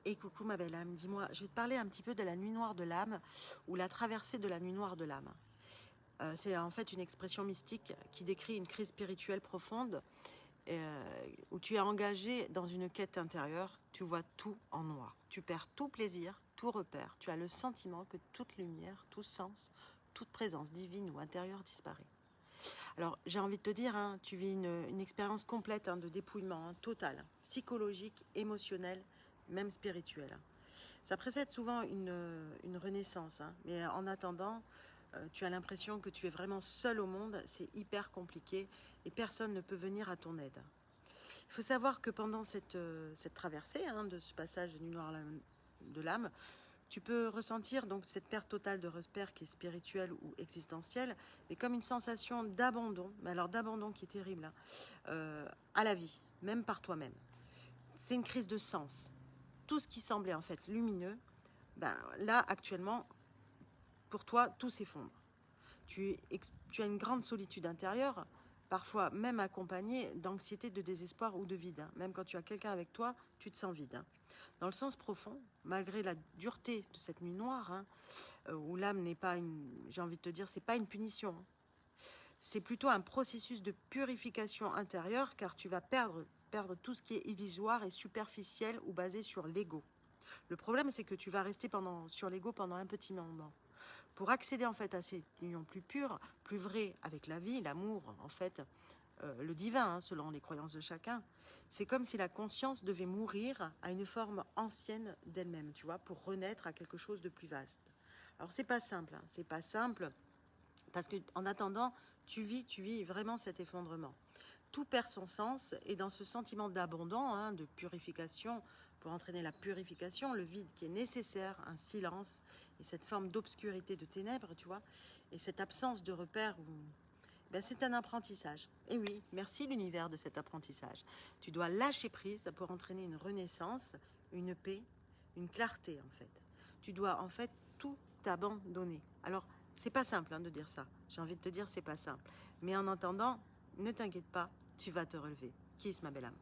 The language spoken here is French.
Et coucou ma belle âme, dis-moi, je vais te parler un petit peu de la nuit noire de l'âme ou la traversée de la nuit noire de l'âme. C'est en fait une expression mystique qui décrit une crise spirituelle profonde où tu es engagé dans une quête intérieure, tu vois tout en noir, tu perds tout plaisir, tout repère, tu as le sentiment que toute lumière, tout sens, toute présence divine ou intérieure disparaît. Alors j'ai envie de te dire, hein, tu vis une expérience complète de dépouillement total, psychologique, émotionnel, même spirituel. Ça précède souvent une renaissance, hein. Mais en attendant, tu as l'impression que tu es vraiment seul au monde, c'est hyper compliqué et personne ne peut venir à ton aide. Il faut savoir que pendant cette traversée de ce passage de nuit noire de l'âme, tu peux ressentir donc cette perte totale de repère qui est spirituelle ou existentielle, mais comme une sensation d'abandon, mais alors d'abandon qui est terrible, hein, à la vie, même par toi-même. C'est une crise de sens. Tout ce qui semblait en fait lumineux, ben, là, actuellement, pour toi, tout s'effondre. Tu as une grande solitude intérieure, parfois même accompagnée d'anxiété, de désespoir ou de vide, hein. Même quand tu as quelqu'un avec toi, tu te sens vide, hein. Dans le sens profond, malgré la dureté de cette nuit noire, où l'âme n'est pas une, j'ai envie de te dire, c'est pas une punition, hein. C'est plutôt un processus de purification intérieure, car tu vas perdre tout ce qui est illusoire et superficiel ou basé sur l'ego. Le problème, c'est que tu vas rester sur l'ego pendant un petit moment. Pour accéder en fait à cette union plus pure, plus vraie avec la vie, l'amour, en fait, le divin, hein, selon les croyances de chacun, c'est comme si la conscience devait mourir à une forme ancienne d'elle-même, tu vois, pour renaître à quelque chose de plus vaste. Alors c'est pas simple, hein, c'est pas simple. Parce que en attendant, tu vis vraiment cet effondrement. Tout perd son sens et dans ce sentiment d'abandon, de purification, pour entraîner la purification, le vide qui est nécessaire, un silence et cette forme d'obscurité, de ténèbres, tu vois, et cette absence de repères, ben, c'est un apprentissage. Et oui, merci l'univers de cet apprentissage. Tu dois lâcher prise pour entraîner une renaissance, une paix, une clarté en fait. Tu dois en fait tout abandonner. Alors, c'est pas simple de dire ça. J'ai envie de te dire, c'est pas simple. Mais en entendant, ne t'inquiète pas, tu vas te relever. Kiss ma belle âme.